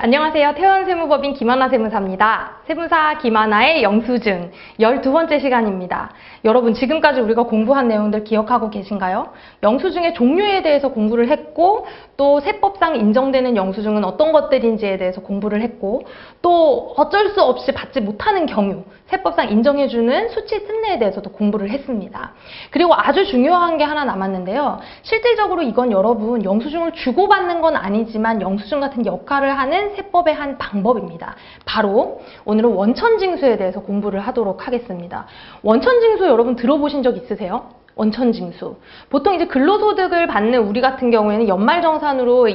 안녕하세요. 태원세무법인 김하나 세무사입니다. 세무사 김하나의 영수증 12번째 시간입니다. 여러분 지금까지 우리가 공부한 내용들 기억하고 계신가요? 영수증의 종류에 대해서 공부를 했고 또 세법상 인정되는 영수증은 어떤 것들인지에 대해서 공부를 했고 또 어쩔 수 없이 받지 못하는 경우 세법상 인정해주는 수치 특례에 대해서도 공부를 했습니다. 그리고 아주 중요한 게 하나 남았는데요. 실질적으로 이건 여러분 영수증을 주고받는 건 아니지만 영수증 같은 역할을 하는 세법의 한 방법입니다. 바로 오늘은 원천징수에 대해서 공부를 하도록 하겠습니다. 원천징수 여러분 들어보신 적 있으세요? 원천징수. 보통 이제 근로소득을 받는 우리 같은 경우에는 연말정산으로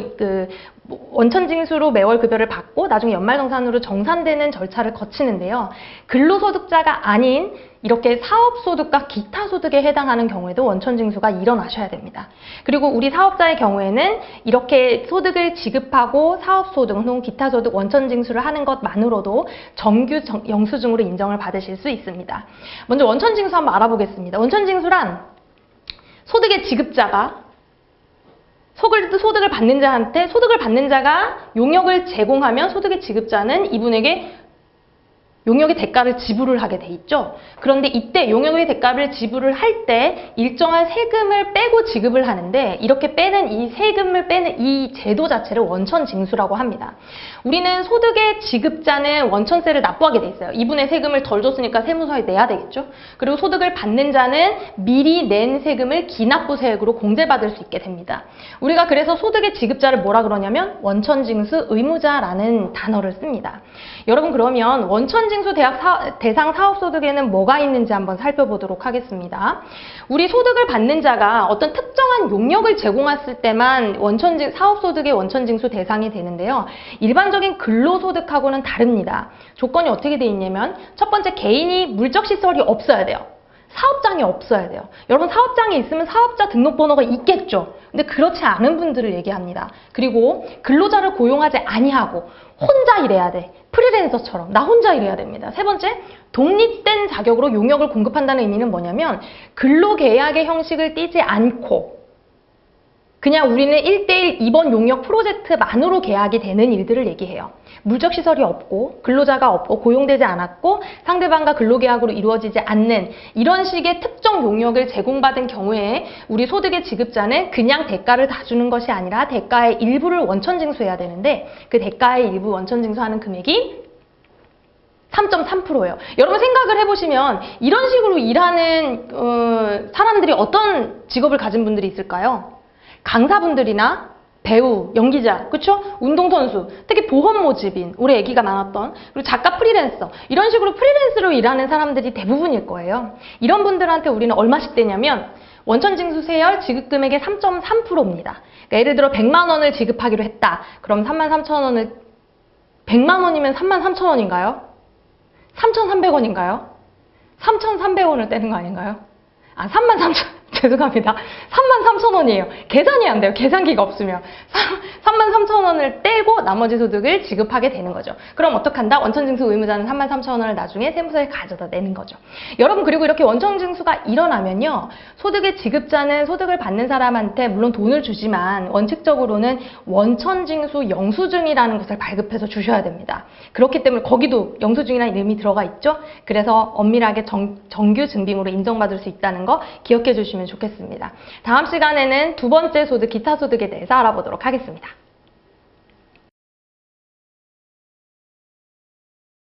원천징수로 매월 급여를 받고 나중에 연말정산으로 정산되는 절차를 거치는데요. 근로소득자가 아닌 이렇게 사업소득과 기타 소득에 해당하는 경우에도 원천징수가 일어나셔야 됩니다. 그리고 우리 사업자의 경우에는 이렇게 소득을 지급하고 사업소득 혹은 기타 소득 원천징수를 하는 것만으로도 정규 영수증으로 인정을 받으실 수 있습니다. 먼저 원천징수 한번 알아보겠습니다. 원천징수란 소득의 지급자가 소득을 받는 자한테 소득을 받는 자가 용역을 제공하면 소득의 지급자는 이분에게 용역의 대가를 지불을 하게 돼 있죠. 그런데 이때 용역의 대가를 지불을 할 때 일정한 세금을 빼고 지급을 하는데 이렇게 빼는 이 세금을 빼는 이 제도 자체를 원천징수라고 합니다. 우리는 소득의 지급자는 원천세를 납부하게 돼 있어요. 이분의 세금을 덜 줬으니까 세무서에 내야 되겠죠. 그리고 소득을 받는 자는 미리 낸 세금을 기납부세액으로 공제받을 수 있게 됩니다. 우리가 그래서 소득의 지급자를 뭐라 그러냐면 원천징수 의무자라는 단어를 씁니다. 여러분 그러면 원천징수 대상 사업소득에는 뭐가 있는지 한번 살펴보도록 하겠습니다. 우리 소득을 받는 자가 어떤 특정한 용역을 제공했을 때만 사업소득의 원천징수 대상이 되는데요. 일반적인 근로소득하고는 다릅니다. 조건이 어떻게 돼 있냐면 첫 번째 개인이 물적시설이 없어야 돼요. 사업장이 없어야 돼요. 여러분 사업장이 있으면 사업자 등록번호가 있겠죠. 근데 그렇지 않은 분들을 얘기합니다. 그리고 근로자를 고용하지 아니하고 혼자 일해야 돼. 프리랜서처럼 나 혼자 일해야 됩니다. 세 번째, 독립된 자격으로 용역을 공급한다는 의미는 뭐냐면 근로계약의 형식을 띠지 않고 그냥 우리는 1:1 입원 용역 프로젝트만으로 계약이 되는 일들을 얘기해요. 물적시설이 없고 근로자가 없고 고용되지 않았고 상대방과 근로계약으로 이루어지지 않는 이런 식의 특정 용역을 제공받은 경우에 우리 소득의 지급자는 그냥 대가를 다 주는 것이 아니라 대가의 일부를 원천징수해야 되는데 그 대가의 일부 원천징수하는 금액이 3.3%예요. 여러분 생각을 해보시면 이런 식으로 일하는 사람들이 어떤 직업을 가진 분들이 있을까요? 강사분들이나 배우, 연기자, 그쵸? 운동선수, 특히 보험 모집인, 우리 애기가 많았던, 그리고 작가 프리랜서, 이런 식으로 프리랜서로 일하는 사람들이 대부분일 거예요. 이런 분들한테 우리는 얼마씩 떼냐면 원천징수 세열 지급금액의 3.3%입니다. 그러니까 예를 들어 100만 원을 지급하기로 했다. 그럼 33,000원을 100만 원이면 33,000원인가요? 3,300원인가요? 3,300원을 떼는 거 아닌가요? 아, 33,000원. 죄송합니다. 33,000원이에요. 계산이 안 돼요. 계산기가 없으면. 33,000원을 떼고 나머지 소득을 지급하게 되는 거죠. 그럼 어떡한다? 원천징수 의무자는 33,000원을 나중에 세무서에 가져다 내는 거죠. 여러분 그리고 이렇게 원천징수가 일어나면요. 소득의 지급자는 소득을 받는 사람한테 물론 돈을 주지만 원칙적으로는 원천징수 영수증이라는 것을 발급해서 주셔야 됩니다. 그렇기 때문에 거기도 영수증이라는 이름이 들어가 있죠. 그래서 엄밀하게 정규 증빙으로 인정받을 수 있다는 거 기억해 주시면 좋겠습니다. 다음 시간에는 두 번째 소득, 기타 소득에 대해서 알아보도록 하겠습니다.